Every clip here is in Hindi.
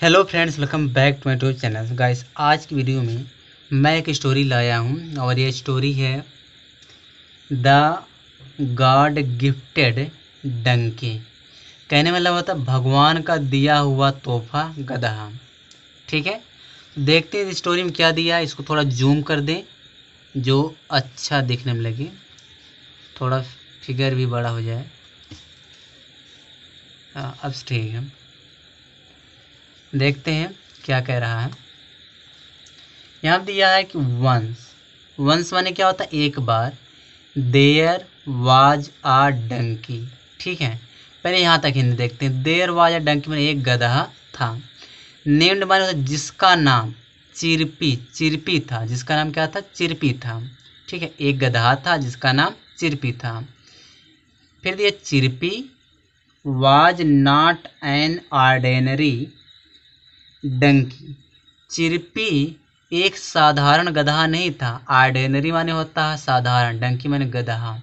Hello friends, welcome back to my YouTube channel. Guys, आज की वीडियो में मैं एक स्टोरी लाया हूँ और ये स्टोरी है द गॉड गिफ्टेड डंकी। कहने वाला होता भगवान का दिया हुआ तोहफा गधा। ठीक है, देखते हैं इस स्टोरी में क्या दिया है। इसको थोड़ा जूम कर दें जो अच्छा दिखने में लगे, थोड़ा फिगर भी बड़ा हो जाए। हाँ, अब ठीक है, देखते हैं क्या कह रहा है। यहाँ दिया है कि वंस वंस माने क्या होता है, एक बार। देयर वाज आ डंकी। ठीक है, पहले यहाँ तक हिंदी देखते हैं। देयर वाज आ डंकी माने एक गधा था। नेम्ड माने होता जिसका नाम चिरपी चिरपी था। जिसका नाम क्या था? चिरपी था। ठीक है, एक गधा था जिसका नाम चिरपी था। फिर दिया Chirpy was not an ordinary donkey. Chirpy एक साधारण गधा नहीं था। ऑर्डिनरी माने होता है साधारण, डंकी माने गधा।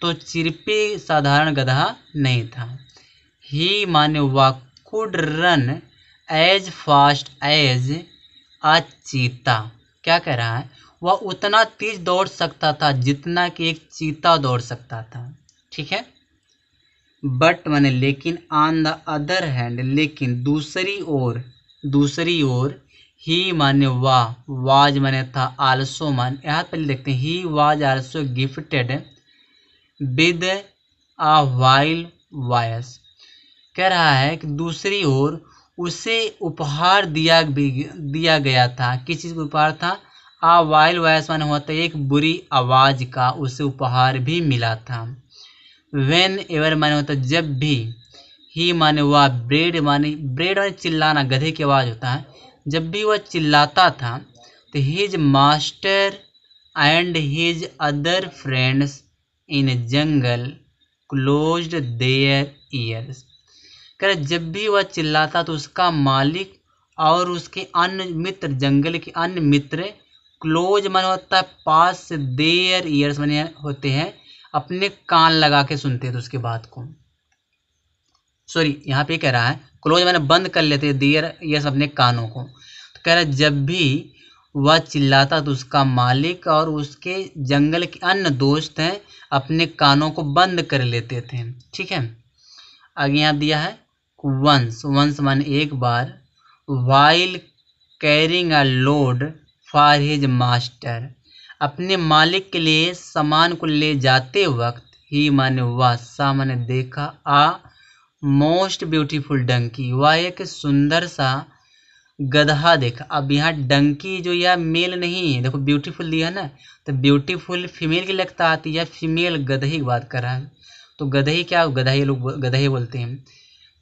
तो चिरपी साधारण गधा नहीं था। ही माने वह could run as fast as a cheetah. क्या कह रहा है? वह उतना तेज दौड़ सकता था जितना कि एक चीता दौड़ सकता था। ठीक है, बट माने लेकिन, ऑन द अदर हैंड लेकिन, दूसरी ओर ही माने वाह, वाज माने था, आल्सो मान, यहाँ पहले देखते हैं। He was also gifted with a wild voice. कह रहा है कि दूसरी ओर उसे उपहार दिया गया था। किस चीज़ का उपहार था? आ वाइल्ड वॉयस माने होता है एक बुरी आवाज़ का उसे उपहार भी मिला था। वेन एवर माने होता है जब भी। ही माने वह, ब्रेड माने चिल्लाना, गधे की आवाज़ होता है। जब भी वह चिल्लाता था तो his master and his other friends in jungle closed their ears. कह जब भी वह चिल्लाता तो उसका मालिक और उसके अन्य मित्र, जंगल के अन्य मित्र, क्लोज माने होता है पास से, देयर ईयर्स माने होते हैं अपने कान लगा के सुनते थे उसके बात को। सॉरी, यहाँ पे कह रहा है क्लोज माने बंद कर लेते हैं, देयर ईयर्स अपने कानों को। तो कह रहा है जब भी वह चिल्लाता तो उसका मालिक और उसके जंगल के अन्य दोस्त हैं अपने कानों को बंद कर लेते थे। ठीक है, आगे यहाँ दिया है वंस माने एक बार। While carrying a load for his master, अपने मालिक के लिए सामान को ले जाते वक्त। ही माने वह, सा माने देखा, आ मोस्ट ब्यूटीफुल डंकी, वह एक सुंदर सा गधा देखा। अब यहाँ डंकी जो यह मेल नहीं है, देखो ब्यूटीफुल दिया है ना, तो ब्यूटीफुल फीमेल की लगता आती है, फीमेल गधे की बात कर रहा है। तो गधे क्या, गधा लोग गधे बोलते हैं।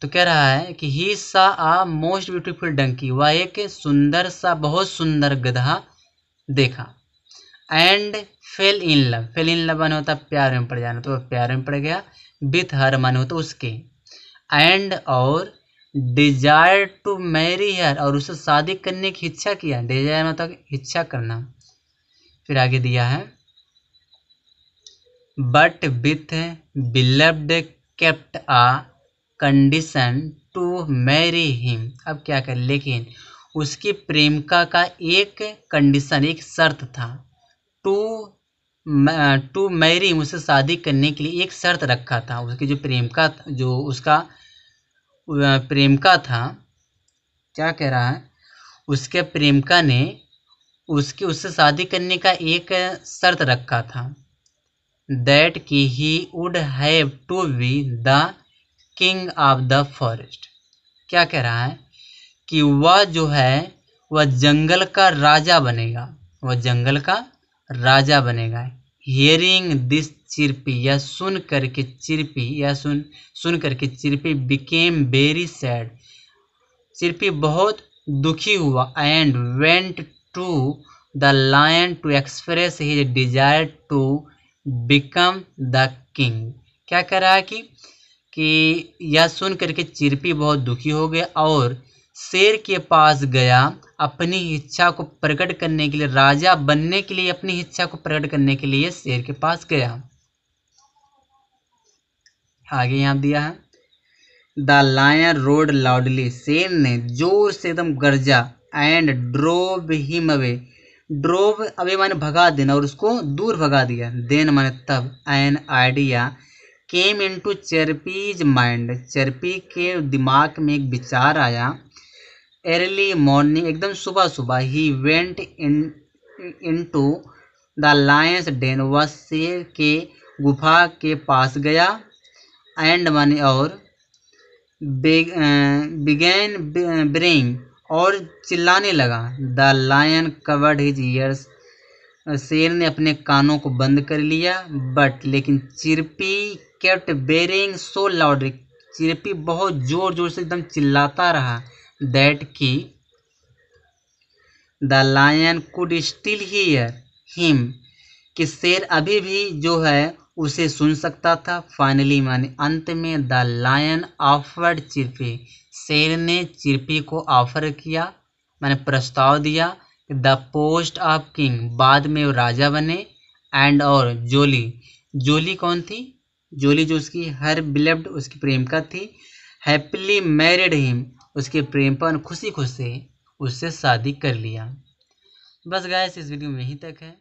तो कह रहा है कि ही सा आ मोस्ट ब्यूटीफुल डंकी, वह एक सुंदर सा, बहुत सुंदर गधा देखा। एंड फेल इन लव माने होता प्यार में पड़ जाना, तो प्यार में पड़ गया। विथ हर माने होता उसके। एंड और डिजायर टू मैरी हर, और उससे शादी करने की इच्छा किया। डिजायर मतलब इच्छा करना। फिर आगे दिया है but with beloved kept a condition to marry him. अब क्या कर, लेकिन उसकी प्रेमिका का एक कंडीशन, एक शर्त था। टू टू मैरी, मुझसे शादी करने के लिए एक शर्त रखा था। उसकी जो प्रेमिका, जो उसका प्रेमिका था, क्या कह रहा है, उसके प्रेमिका ने उससे शादी करने का एक शर्त रखा था। दैट कि he would have to be the king of the forest. क्या कह रहा है कि वह जो है वह जंगल का राजा बनेगा। वह जंगल का राजा बनेगा। हियरिंग दिस चिरपी, या सुन करके चिरपी, या सुन करके Chirpy became very sad, Chirpy बहुत दुखी हुआ। And went to the lion to express his desire to become the king. क्या कह रहा है कि यह सुन करके चिरपी बहुत दुखी हो गया और शेर के पास गया अपनी इच्छा को प्रकट करने के लिए, राजा बनने के लिए अपनी इच्छा को प्रकट करने के लिए शेर के पास गया। आगे यहाँ दिया है द लायन रोड लाउडली, शेर ने जोर से एकदम गरजा। And drove him away, drove away माने भगा देना और उसको दूर भगा दिया। देन माने तब, an idea came into Chirpy's mind, Chirpy के दिमाग में एक विचार आया। अर्ली मॉर्निंग, एकदम सुबह सुबह, he went into the lion's den, वह शेर के गुफा के पास गया। एंड माने और, बिगैन ब्रेइंग, और चिल्लाने लगा। The lion covered his ears, शेर ने अपने कानों को बंद कर लिया। बट लेकिन Chirpy kept braying so loud, Chirpy बहुत जोर जोर से एकदम चिल्लाता रहा। दैट की the lion could still hear him, कि शेर अभी भी जो है उसे सुन सकता था। फाइनली माने अंत में, द लायन ऑफर्ड चिरपी, शेर ने चिरपी को ऑफर किया, मैंने प्रस्ताव दिया, द पोस्ट ऑफ किंग, बाद में वो राजा बने। एंड और जोली, जोली कौन थी? जोली जो उसकी हर बिलव्ड, उसकी प्रेमिका थी। हैप्पीली मैरिड हिम, उसके प्रेमिका ने खुशी खुशी उससे शादी कर लिया। बस गाइस, इस वीडियो में यहीं तक है।